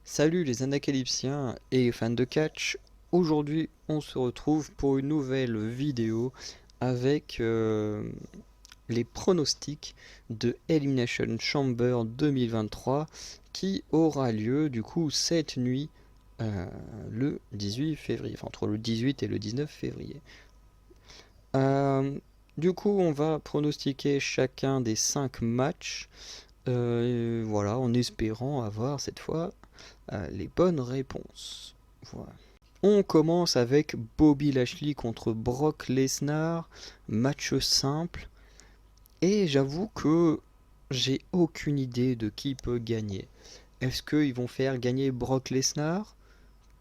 Salut les anacalypsiens et fans de catch. Aujourd'hui, on se retrouve pour une nouvelle vidéo avec les pronostics de Elimination Chamber 2023 qui aura lieu du coup cette nuit le 18 février, enfin entre le 18 et le 19 février. Euh, du coup, on va pronostiquer chacun des 5 matchs, voilà, en espérant avoir cette fois les bonnes réponses. Voilà. On commence avec Bobby Lashley contre Brock Lesnar, match simple, et j'avoue que j'ai aucune idée de qui peut gagner. Est-ce qu'ils vont faire gagner Brock Lesnar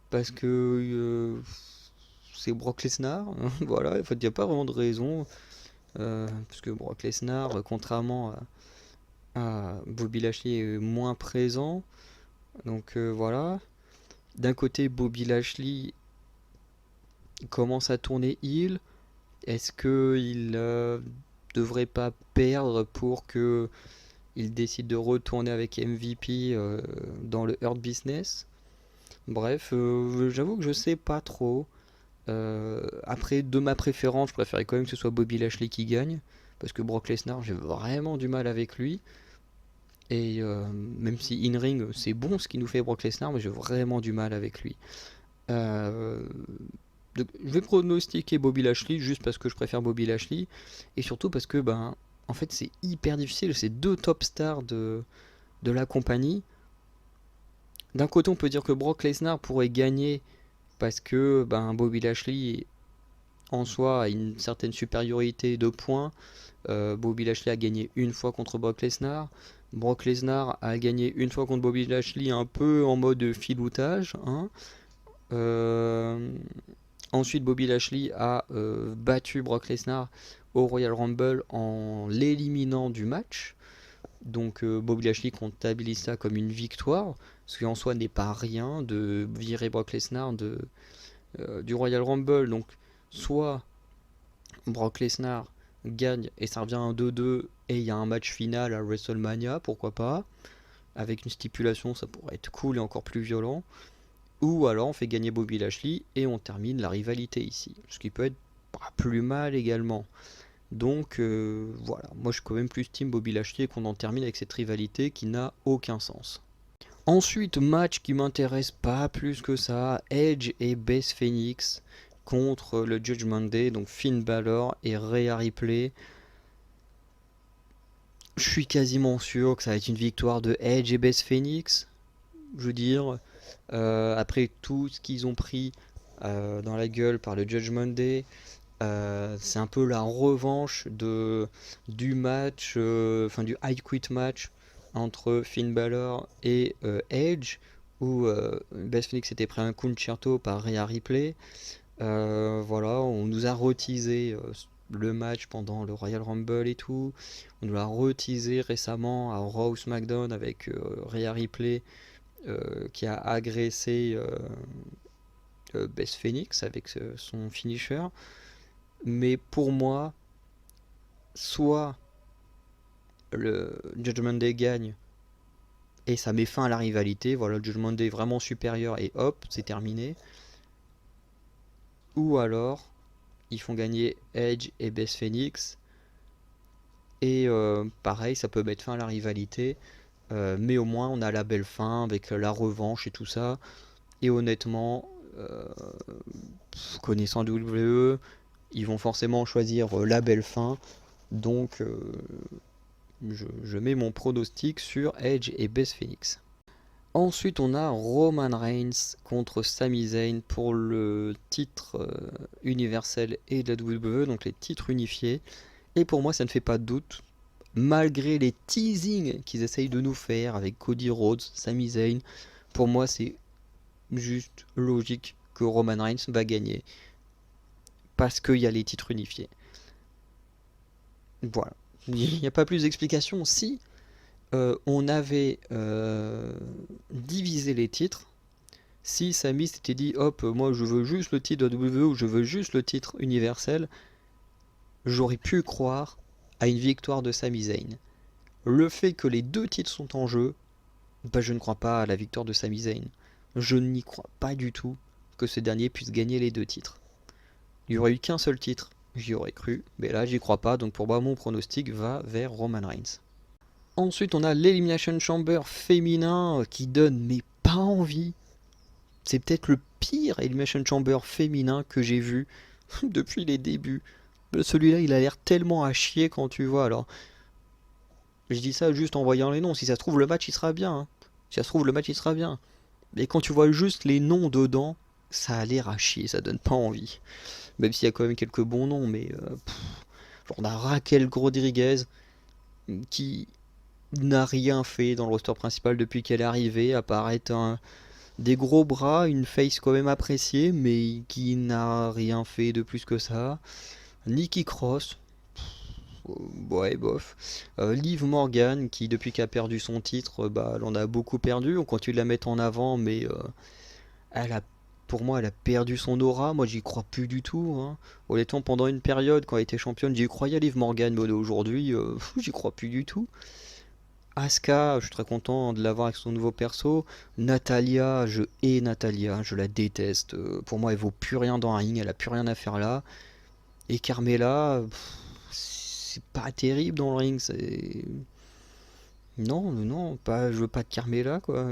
parce que c'est Brock Lesnar? Voilà, en fait, il n'y a pas vraiment de raison. Parce que Brock Lesnar, contrairement à Bobby Lashley, est moins présent. Donc voilà. D'un côté, Bobby Lashley commence à tourner heel. Est-ce qu'il devrait pas perdre pour que il décide de retourner avec MVP dans le Hurt Business? Bref, j'avoue que je sais pas trop. Après, de ma préférence, je préférais quand même que ce soit Bobby Lashley qui gagne. Parce que Brock Lesnar, j'ai vraiment du mal avec lui. Et même si in-ring, c'est bon ce qu'il nous fait Brock Lesnar, mais j'ai vraiment du mal avec lui. Euh, je vais pronostiquer Bobby Lashley juste parce que je préfère Bobby Lashley et surtout parce que en fait c'est hyper difficile, c'est deux top stars de la compagnie. D'un côté on peut dire que Brock Lesnar pourrait gagner parce que Bobby Lashley en soi a une certaine supériorité de points. Bobby Lashley a gagné une fois contre Brock Lesnar. Brock Lesnar a gagné une fois contre Bobby Lashley un peu en mode filoutage, hein. Euh, Ensuite, Bobby Lashley a battu Brock Lesnar au Royal Rumble en l'éliminant du match. Donc Bobby Lashley comptabilise ça comme une victoire, ce qui en soi n'est pas rien de virer Brock Lesnar du Royal Rumble. Donc soit Brock Lesnar gagne et ça revient à un 2-2 et il y a un match final à WrestleMania, pourquoi pas. Avec une stipulation, ça pourrait être cool et encore plus violent. Ou alors on fait gagner Bobby Lashley et on termine la rivalité ici. Ce qui peut être pas plus mal également. Donc voilà, moi je suis quand même plus team Bobby Lashley et qu'on en termine avec cette rivalité qui n'a aucun sens. Ensuite, match qui m'intéresse pas plus que ça, Edge et Beth Phoenix contre le Judgment Day, donc Finn Balor et Rhea Ripley. Je suis quasiment sûr que ça va être une victoire de Edge et Beth Phoenix. Je veux dire, après tout ce qu'ils ont pris dans la gueule par le Judgment Day, c'est un peu la revanche du match, enfin du I Quit match entre Finn Balor et Edge, où Beth Phoenix s'était pris un concerto par Rhea Ripley. Voilà, on nous a reteasé le match pendant le Royal Rumble et tout. On nous l'a reteasé récemment à Raw SmackDown avec Rhea Ripley qui a agressé Beth Phoenix avec son finisher. Mais pour moi, soit le Judgment Day gagne et ça met fin à la rivalité, voilà, le Judgment Day est vraiment supérieur et hop, c'est terminé. Ou alors, ils font gagner Edge et Beth Phoenix et pareil, ça peut mettre fin à la rivalité. Mais au moins, on a la belle fin avec la revanche et tout ça. Et honnêtement, connaissant WWE, ils vont forcément choisir la belle fin. Donc, je mets mon pronostic sur Edge et Beth Phoenix. Ensuite, on a Roman Reigns contre Sami Zayn pour le titre universel et de la WWE, donc les titres unifiés. Et pour moi, ça ne fait pas de doute, malgré les teasings qu'ils essayent de nous faire avec Cody Rhodes, Sami Zayn, pour moi, c'est juste logique que Roman Reigns va gagner. Parce qu'il y a les titres unifiés. Voilà. Il n'y a pas plus d'explication. Si on avait divisé les titres, si Sami s'était dit hop, moi je veux juste le titre de WWE ou je veux juste le titre universel, j'aurais pu croire à une victoire de Sami Zayn. Le fait que les deux titres sont en jeu, Bah, je ne crois pas à la victoire de Sami Zayn. Je n'y crois pas du tout que ce dernier puisse gagner les 2 titres. Il n'y aurait eu qu'un seul titre, j'y aurais cru, mais là j'y crois pas, donc pour moi mon pronostic va vers Roman Reigns. Ensuite on a l'Elimination Chamber féminin qui donne mais pas envie. C'est peut-être le pire Elimination Chamber féminin que j'ai vu depuis les débuts. Celui-là il a l'air tellement à chier quand tu vois, alors je dis ça juste en voyant les noms, si ça se trouve le match il sera bien, hein. Si ça se trouve le match il sera bien. Mais quand tu vois juste les noms dedans, ça a l'air à chier, ça donne pas envie. Même s'il y a quand même quelques bons noms, mais on a Raquel Rodriguez qui n'a rien fait dans le roster principal depuis qu'elle est arrivée, à part être des gros bras, une face quand même appréciée, mais qui n'a rien fait de plus que ça. Nikki Cross, ouais, bof. Liv Morgan, qui depuis qu'elle a perdu son titre, bah, elle en a beaucoup perdu. On continue de la mettre en avant, mais elle a, pour moi, elle a perdu son aura. Moi, j'y crois plus du tout, hein. Honnêtement, pendant une période, quand elle était championne, j'y croyais à Liv Morgan, mais aujourd'hui, j'y crois plus du tout. Asuka, je suis très content de l'avoir avec son nouveau perso. Natalia, je hais Natalia, je la déteste. Pour moi, elle vaut plus rien dans un ring, elle a plus rien à faire là. Et Carmella, c'est pas terrible dans le ring. Non, non, pas, je veux pas de Carmella, quoi.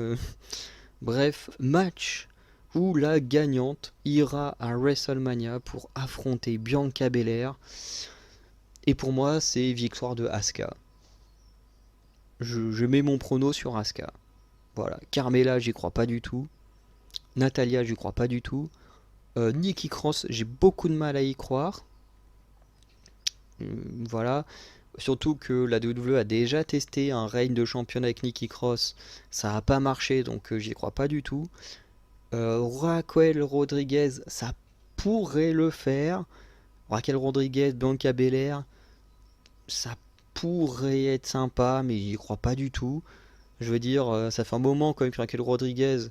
Bref, match où la gagnante ira à WrestleMania pour affronter Bianca Belair. Et pour moi, c'est victoire de Asuka. Je mets mon prono sur Asuka. Voilà. Carmella, j'y crois pas du tout. Natalia, j'y crois pas du tout. Nikki Cross, j'ai beaucoup de mal à y croire. Voilà. Surtout que la WWE a déjà testé un règne de championne avec Nikki Cross. Ça n'a pas marché, donc j'y crois pas du tout. Raquel Rodriguez, ça pourrait le faire. Raquel Rodriguez, Bianca Belair, ça pourrait être sympa, mais j'y crois pas du tout. Je veux dire, ça fait un moment quand même que Raquel Rodriguez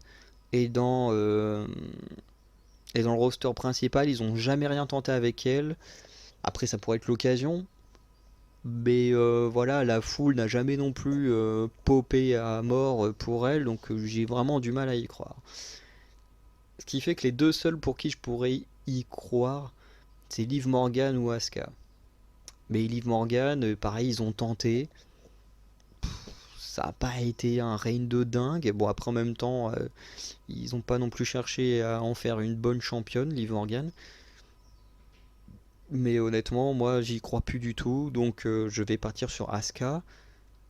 est est dans le roster principal. Ils ont jamais rien tenté avec elle. Après, ça pourrait être l'occasion. Mais voilà, la foule n'a jamais non plus popé à mort pour elle, donc j'ai vraiment du mal à y croire. Ce qui fait que les deux seuls pour qui je pourrais y croire, c'est Liv Morgan ou Asuka. Mais Liv Morgan, pareil, ils ont tenté. Ça n'a pas été un règne de dingue. Bon, après, en même temps, ils n'ont pas non plus cherché à en faire une bonne championne, Liv Morgan. Mais honnêtement, moi, j'y crois plus du tout. Donc, je vais partir sur Asuka.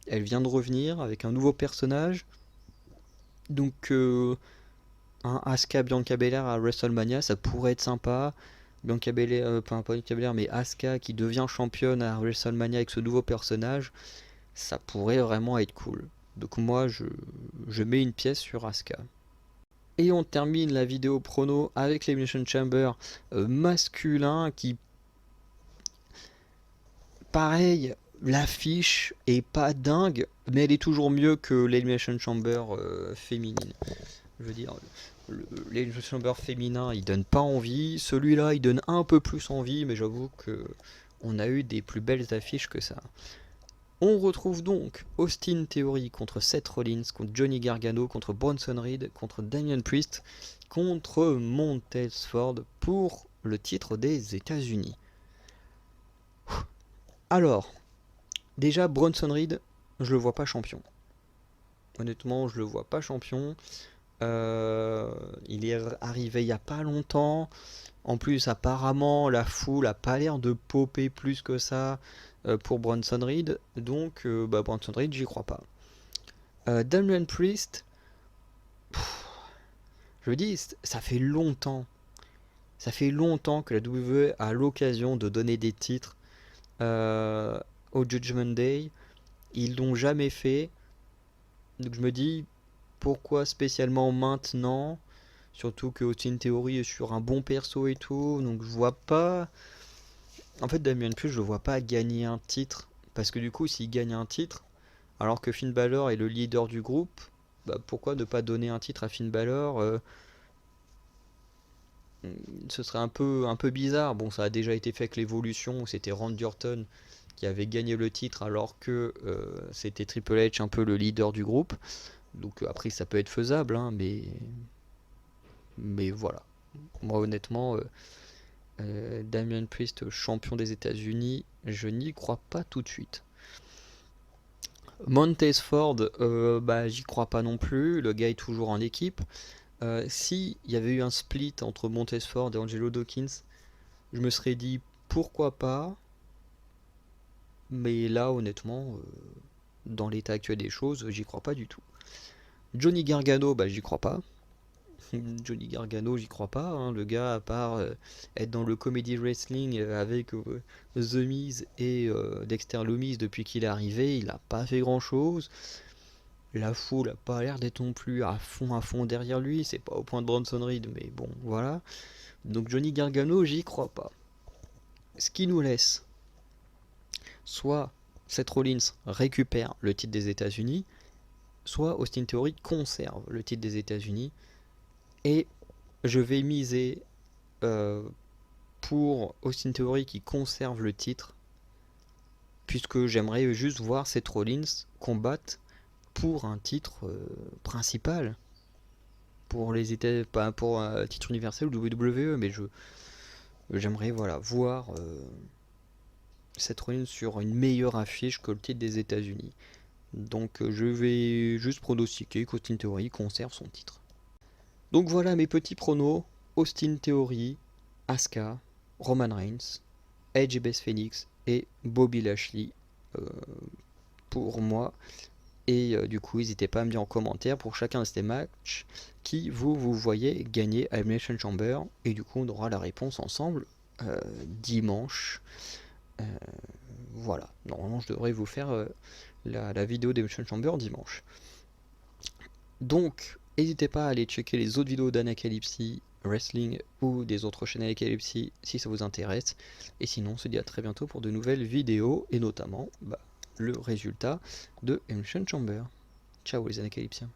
Elle vient de revenir avec un nouveau personnage. Donc, un Asuka Bianca Belair à WrestleMania, ça pourrait être sympa. Bianca Belair, pas Bianca Belair, mais Asuka qui devient championne à WrestleMania avec ce nouveau personnage, ça pourrait vraiment être cool. Donc moi, je mets une pièce sur Asuka. Et on termine la vidéo prono avec l'Elimination Chamber masculin qui, pareil, l'affiche est pas dingue, mais elle est toujours mieux que l'Elimination Chamber féminine. Je veux dire, l'Elimination Chamber féminin, il donne pas envie. Celui-là, il donne un peu plus envie, mais j'avoue que on a eu des plus belles affiches que ça. On retrouve donc Austin Theory contre Seth Rollins, contre Johnny Gargano, contre Bronson Reed, contre Damian Priest, contre Montez Ford pour le titre des États-Unis. Alors, déjà Bronson Reed, je le vois pas champion. Honnêtement, je le vois pas champion. Il est arrivé il y a pas longtemps. En plus, apparemment, la foule a pas l'air de popper plus que ça pour Bronson Reed. Donc, Bronson Reed, j'y crois pas. Damian Priest, je dis, ça fait longtemps. Ça fait longtemps que la WWE a l'occasion de donner des titres au Judgment Day. Ils l'ont jamais fait. Donc je me dis, pourquoi spécialement maintenant? Surtout que Austin Theory est sur un bon perso et tout. Donc je vois pas. En fait, Damian Priest, je le vois pas gagner un titre. Parce que du coup, s'il gagne un titre, alors que Finn Balor est le leader du groupe, pourquoi ne pas donner un titre à Finn Balor? Ce serait un peu bizarre. Bon, ça a déjà été fait avec l'évolution, où c'était Randy Orton qui avait gagné le titre alors que c'était Triple H un peu le leader du groupe. Donc après ça peut être faisable, hein, mais voilà. Moi honnêtement, Damian Priest champion des États-Unis, je n'y crois pas tout de suite. Montez Ford, bah j'y crois pas non plus. Le gars est toujours en équipe. Si il y avait eu un split entre Montez Ford et Angelo Dawkins, je me serais dit pourquoi pas. Mais là honnêtement, dans l'état actuel des choses, j'y crois pas du tout. Johnny Gargano, bah j'y crois pas. Johnny Gargano, j'y crois pas, hein. Le gars, à part être dans le comedy wrestling avec The Miz et Dexter Lumis depuis qu'il est arrivé, il a pas fait grand chose. La foule a pas l'air d'être non plus à fond derrière lui. C'est pas au point de Bronson Reed, mais bon, voilà. Donc Johnny Gargano, j'y crois pas. Ce qui nous laisse soit Seth Rollins récupère le titre des États-Unis, soit Austin Theory conserve le titre des États-Unis. Et je vais miser pour Austin Theory qui conserve le titre, puisque j'aimerais juste voir Seth Rollins combattre pour un titre principal, pour les États, pas pour un titre universel ou WWE, mais j'aimerais voilà voir Seth Rollins sur une meilleure affiche que le titre des États-Unis. Donc je vais juste pronostiquer qu'Austin Theory conserve son titre. Donc voilà mes petits pronos. Austin Theory, Asuka, Roman Reigns, Edge et Beth Phoenix et Bobby Lashley pour moi. Et du coup, n'hésitez pas à me dire en commentaire pour chacun de ces matchs qui vous voyez gagner à Elimination Chamber. Et du coup, on aura la réponse ensemble dimanche. Voilà, normalement je devrais vous faire la vidéo d'Elimination Chamber dimanche. Donc, n'hésitez pas à aller checker les autres vidéos d'Anacalypsy Wrestling ou des autres chaînes Anacalypsy si ça vous intéresse. Et sinon, on se dit à très bientôt pour de nouvelles vidéos et notamment le résultat de Elimination Chamber. Ciao les Anacalypsiens.